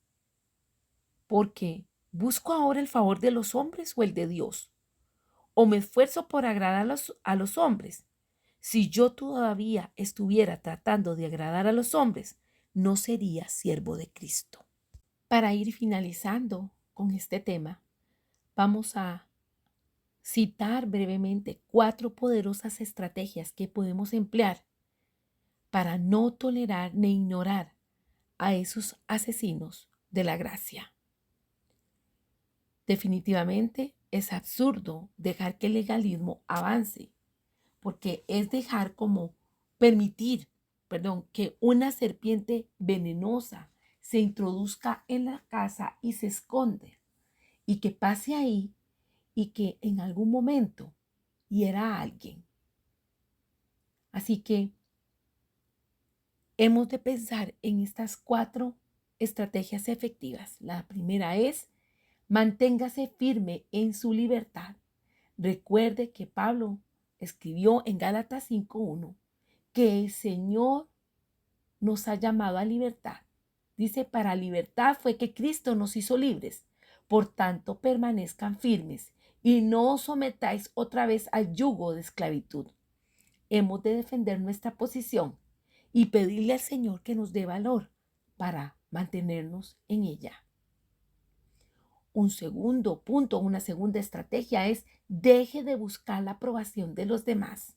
Porque ¿busco ahora el favor de los hombres o el de Dios? ¿O me esfuerzo por agradar a los hombres? Si yo todavía estuviera tratando de agradar a los hombres, no sería siervo de Cristo. Para ir finalizando con este tema, vamos a citar brevemente 4 poderosas estrategias que podemos emplear para no tolerar ni ignorar a esos asesinos de la gracia. Definitivamente es absurdo dejar que el legalismo avance, porque es dejar que una serpiente venenosa se introduzca en la casa y se esconde y que pase ahí y que en algún momento hiera a alguien. Así que hemos de pensar en estas 4 estrategias efectivas. La primera es: manténgase firme en su libertad. Recuerde que Pablo escribió en Gálatas 5:1 que el Señor nos ha llamado a libertad. Dice, para libertad fue que Cristo nos hizo libres. Por tanto, permanezcan firmes y no os sometáis otra vez al yugo de esclavitud. Hemos de defender nuestra posición y pedirle al Señor que nos dé valor para mantenernos en ella. Un segundo punto, una segunda estrategia es: deje de buscar la aprobación de los demás.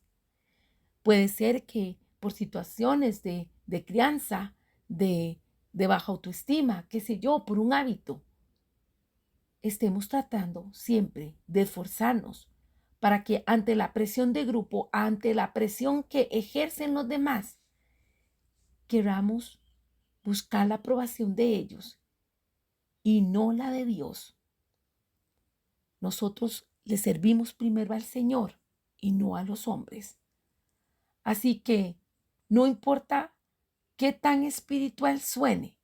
Puede ser que por situaciones de crianza, de baja autoestima, qué sé yo, por un hábito, estemos tratando siempre de esforzarnos para que ante la presión de grupo, ante la presión que ejercen los demás, queramos buscar la aprobación de ellos y no la de Dios. Nosotros le servimos primero al Señor y no a los hombres. Así que no importa qué tan espiritual suene,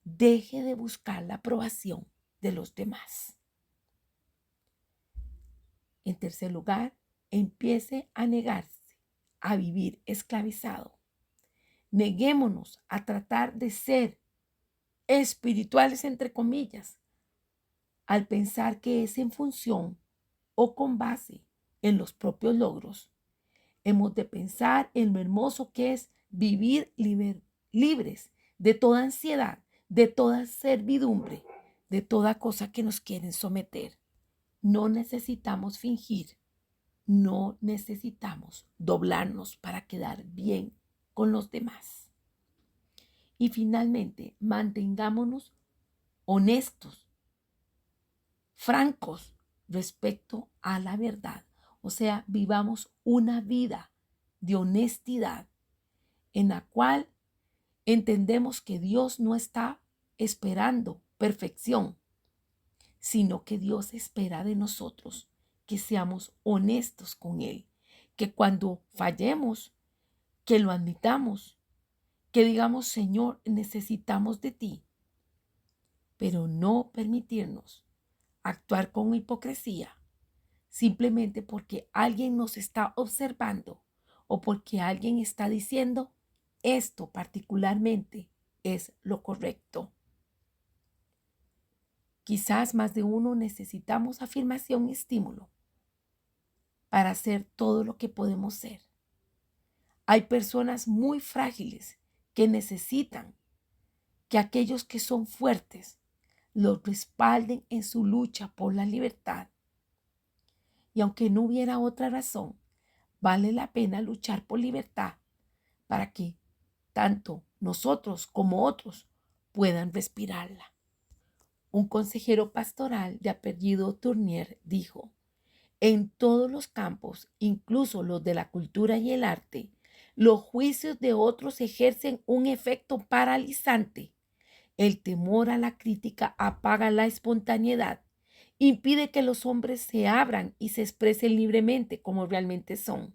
deje de buscar la aprobación de los demás. En tercer lugar, empiece a negarse a vivir esclavizado. Neguémonos a tratar de ser espirituales, entre comillas, al pensar que es en función o con base en los propios logros. Hemos de pensar en lo hermoso que es vivir libres de toda ansiedad, de toda servidumbre, de toda cosa que nos quieren someter. No necesitamos fingir, no necesitamos doblarnos para quedar bien con los demás. Y finalmente, mantengámonos honestos, francos respecto a la verdad. O sea, vivamos una vida de honestidad en la cual entendemos que Dios no está esperando perfección, sino que Dios espera de nosotros que seamos honestos con Él, que cuando fallemos, que lo admitamos, que digamos, Señor, necesitamos de ti, pero no permitirnos actuar con hipocresía, simplemente porque alguien nos está observando o porque alguien está diciendo esto particularmente es lo correcto. Quizás más de uno necesitamos afirmación y estímulo para hacer todo lo que podemos ser. Hay personas muy frágiles que necesitan que aquellos que son fuertes los respalden en su lucha por la libertad. Y aunque no hubiera otra razón, vale la pena luchar por libertad para que tanto nosotros como otros puedan respirarla. Un consejero pastoral de apellido Tournier dijo: en todos los campos, incluso los de la cultura y el arte, los juicios de otros ejercen un efecto paralizante. El temor a la crítica apaga la espontaneidad, impide que los hombres se abran y se expresen libremente como realmente son.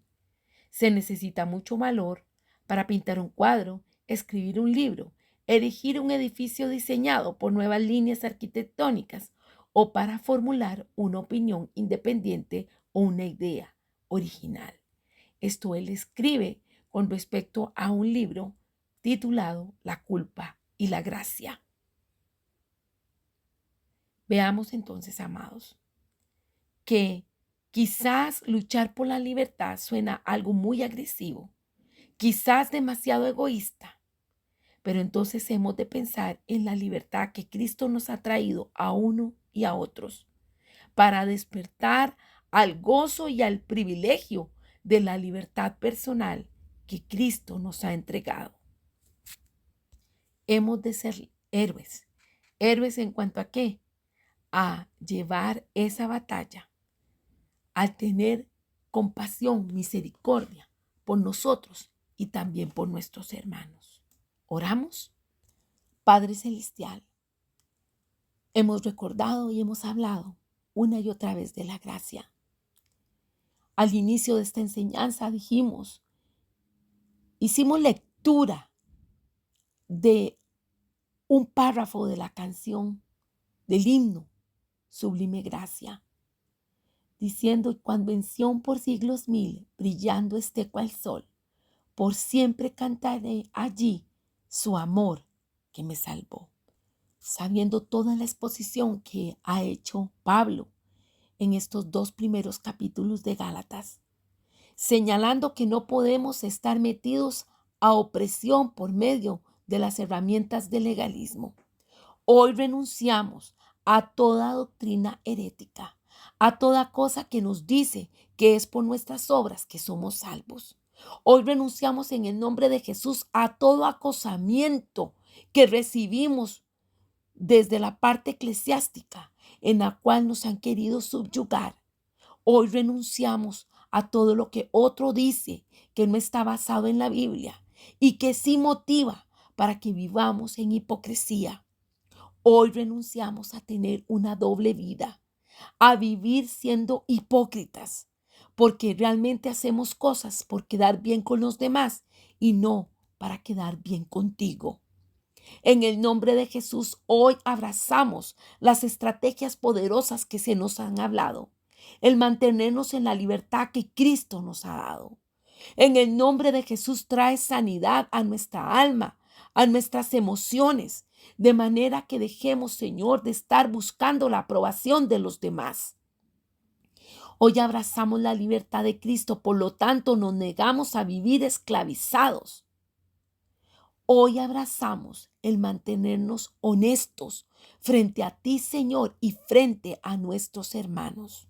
Se necesita mucho valor para pintar un cuadro, escribir un libro, erigir un edificio diseñado por nuevas líneas arquitectónicas o para formular una opinión independiente o una idea original. Esto él escribe con respecto a un libro titulado La culpa y la gracia. Veamos entonces, amados, que quizás luchar por la libertad suena algo muy agresivo, quizás demasiado egoísta, pero entonces hemos de pensar en la libertad que Cristo nos ha traído a uno y a otros, para despertar al gozo y al privilegio de la libertad personal que Cristo nos ha entregado. Hemos de ser héroes. ¿Héroes en cuanto a qué? A llevar esa batalla, a tener compasión, misericordia por nosotros y también por nuestros hermanos. ¿Oramos? Padre Celestial, hemos recordado y hemos hablado una y otra vez de la gracia. Al inicio de esta enseñanza hicimos lectura de un párrafo de la canción, del himno Sublime Gracia, diciendo: cuando en Sión por siglos 1000 brillando esté cual sol, por siempre cantaré allí su amor que me salvó. Sabiendo toda la exposición que ha hecho Pablo en estos 2 primeros capítulos de Gálatas, señalando que no podemos estar metidos a opresión por medio de las herramientas del legalismo. Hoy renunciamos a toda doctrina herética, a toda cosa que nos dice que es por nuestras obras que somos salvos. Hoy renunciamos en el nombre de Jesús a todo acosamiento que recibimos desde la parte eclesiástica en la cual nos han querido subyugar. Hoy renunciamos a todo lo que otro dice que no está basado en la Biblia y que sí motiva para que vivamos en hipocresía. Hoy renunciamos a tener una doble vida, a vivir siendo hipócritas, porque realmente hacemos cosas por quedar bien con los demás y no para quedar bien contigo. En el nombre de Jesús, hoy abrazamos las estrategias poderosas que se nos han hablado, el mantenernos en la libertad que Cristo nos ha dado. En el nombre de Jesús trae sanidad a nuestra alma, a nuestras emociones, de manera que dejemos, Señor, de estar buscando la aprobación de los demás. Hoy abrazamos la libertad de Cristo, por lo tanto nos negamos a vivir esclavizados. Hoy abrazamos el mantenernos honestos frente a ti, Señor, y frente a nuestros hermanos.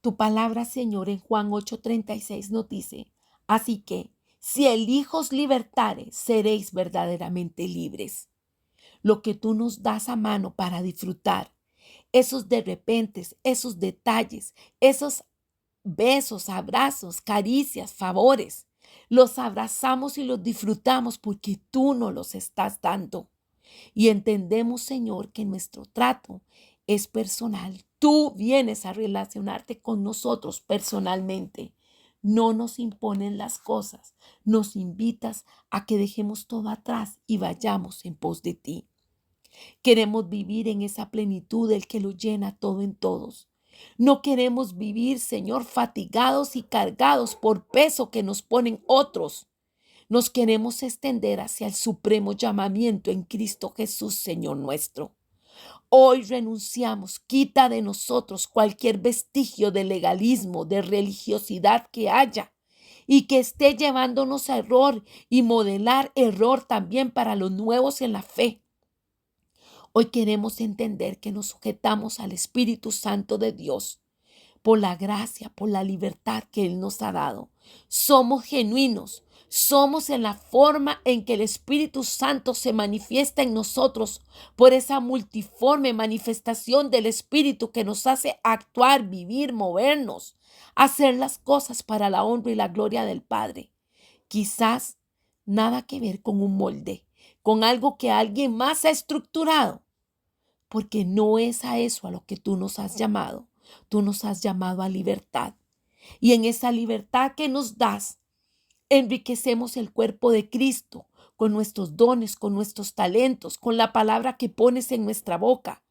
Tu palabra, Señor, en Juan 8:36 nos dice, así que, si el Hijo os libertare, seréis verdaderamente libres. Lo que tú nos das a mano para disfrutar, esos de repentes, esos detalles, esos besos, abrazos, caricias, favores, los abrazamos y los disfrutamos porque tú nos los estás dando. Y entendemos, Señor, que nuestro trato es personal. Tú vienes a relacionarte con nosotros personalmente. No nos imponen las cosas. Nos invitas a que dejemos todo atrás y vayamos en pos de ti. Queremos vivir en esa plenitud del que lo llena todo en todos. No queremos vivir, Señor, fatigados y cargados por peso que nos ponen otros. Nos queremos extender hacia el supremo llamamiento en Cristo Jesús, Señor nuestro. Hoy renunciamos, quita de nosotros cualquier vestigio de legalismo, de religiosidad que haya y que esté llevándonos a error y modelar error también para los nuevos en la fe. Hoy queremos entender que nos sujetamos al Espíritu Santo de Dios por la gracia, por la libertad que Él nos ha dado. Somos genuinos, somos en la forma en que el Espíritu Santo se manifiesta en nosotros, por esa multiforme manifestación del Espíritu que nos hace actuar, vivir, movernos, hacer las cosas para la honra y la gloria del Padre. Quizás nada que ver con un molde, con algo que alguien más ha estructurado, porque no es a eso a lo que tú nos has llamado. Tú nos has llamado a libertad. Y en esa libertad que nos das, enriquecemos el cuerpo de Cristo con nuestros dones, con nuestros talentos, con la palabra que pones en nuestra boca.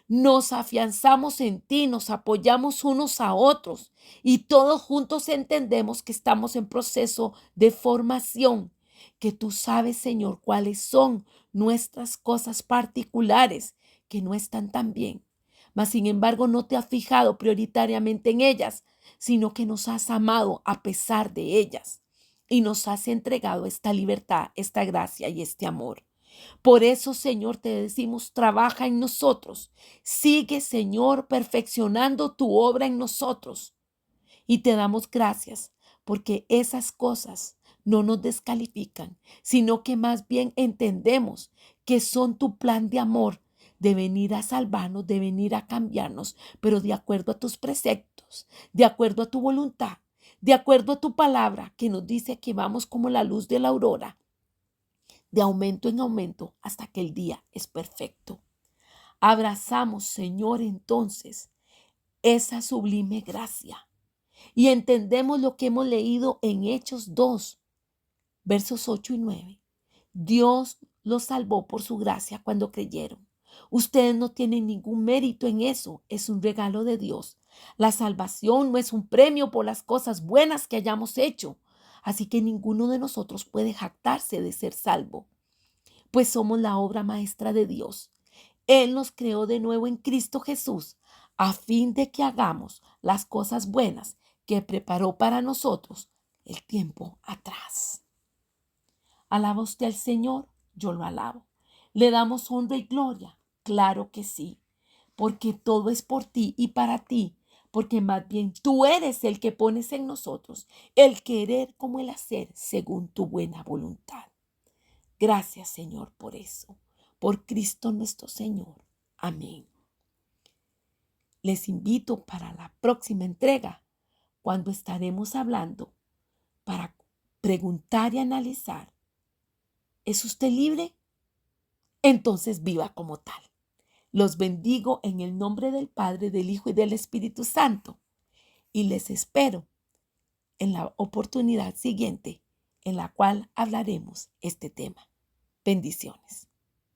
Nos afianzamos en ti, nos apoyamos unos a otros y todos juntos entendemos que estamos en proceso de formación, que tú sabes, Señor, cuáles son nuestras cosas particulares que no están tan bien. Mas, sin embargo, no te has fijado prioritariamente en ellas, sino que nos has amado a pesar de ellas y nos has entregado esta libertad, esta gracia y este amor. Por eso, Señor, te decimos, trabaja en nosotros. Sigue, Señor, perfeccionando tu obra en nosotros. Y te damos gracias porque esas cosas no nos descalifican, sino que más bien entendemos que son tu plan de amor, de venir a salvarnos, de venir a cambiarnos, pero de acuerdo a tus preceptos, de acuerdo a tu voluntad, de acuerdo a tu palabra que nos dice que vamos como la luz de la aurora, de aumento en aumento hasta que el día es perfecto. Abrazamos, Señor, entonces esa sublime gracia y entendemos lo que hemos leído en Hechos 2, versos 8 y 9. Dios los salvó por su gracia cuando creyeron. Ustedes no tienen ningún mérito en eso, es un regalo de Dios. La salvación no es un premio por las cosas buenas que hayamos hecho, así que ninguno de nosotros puede jactarse de ser salvo, pues somos la obra maestra de Dios. Él nos creó de nuevo en Cristo Jesús, a fin de que hagamos las cosas buenas que preparó para nosotros el tiempo atrás. ¿Alaba usted al Señor? Yo lo alabo. ¿Le damos honra y gloria? Claro que sí, porque todo es por ti y para ti, porque más bien tú eres el que pones en nosotros el querer como el hacer según tu buena voluntad. Gracias, Señor, por eso, por Cristo nuestro Señor. Amén. Les invito para la próxima entrega, cuando estaremos hablando, para preguntar y analizar. ¿Es usted libre? Entonces viva como tal. Los bendigo en el nombre del Padre, del Hijo y del Espíritu Santo. Y les espero en la oportunidad siguiente en la cual hablaremos este tema. Bendiciones.